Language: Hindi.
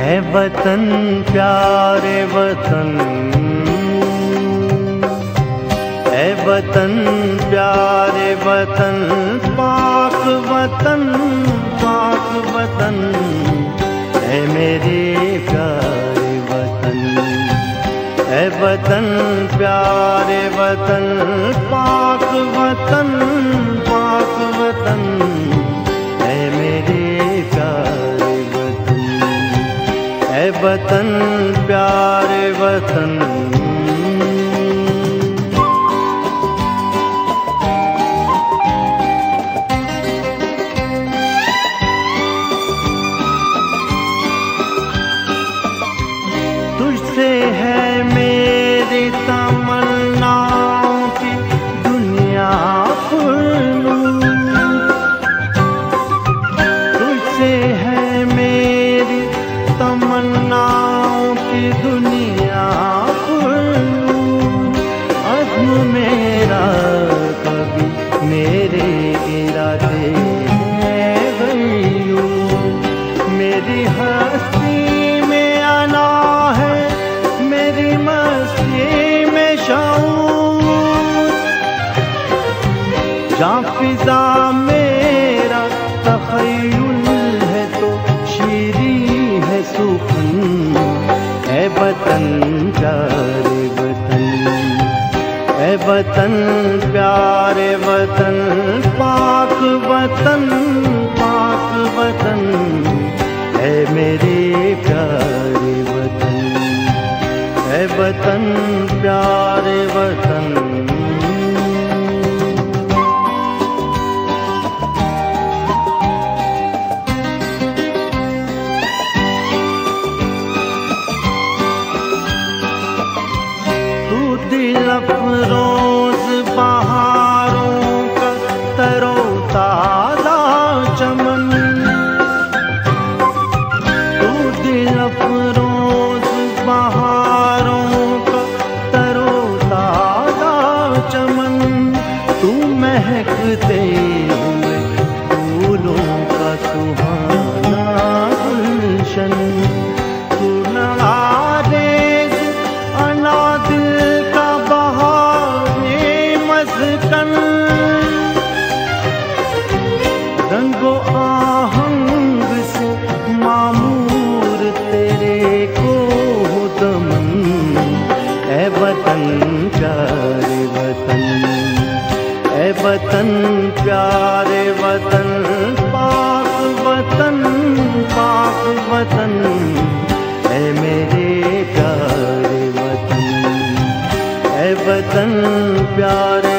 ऐ वतन प्यारे वतन, ऐ वतन प्यारे वतन, पाक वतन, पाक वतन, ऐ मेरे प्यारे वतन। ऐ वतन प्यारे वतन, पाक वतन, पाक वतन, ऐ मेरे प्यारे वतन। ऐ वतन प्यारे वतन। तुझसे है मेरी तमन्नाओं की दुनिया खुलूं, तुझसे है मेरी तमन्नाओं की दुनिया खुलूं। अज़्म मेरा कभी मेरे इरादे हैं गयूं, मेरी हस्ती में आना है, मेरी मस्ती में शऊर। जहाँ फिजा मेरा तख़य्युल है तो शीरी है सुखन। ऐ वतन प्यारे वतन, ऐ वतन प्यारे वतन, पाक वतन, पाक वतन, ऐ मेरे प्यारे वतन। ऐ वतन प्यारे वतन। तू दिल अफरोज बहारों का तरोताज़ा चमन, तू दिल अफरोज बहारों का तरोताज़ा चमन, तू महकते हुए फूलों का सुहाना गुलशन, तू नवाज़ेज़ अना दिल का बहारे मस्कन। रंगो आहंग से मामूर तेरे को दमन। ऐ वतन प्यारे वतन, ऐ वतन प्यारे वतन, पाक वतन, पाक वतन, ऐ मेरे प्यारे वतन। ऐ वतन प्यारे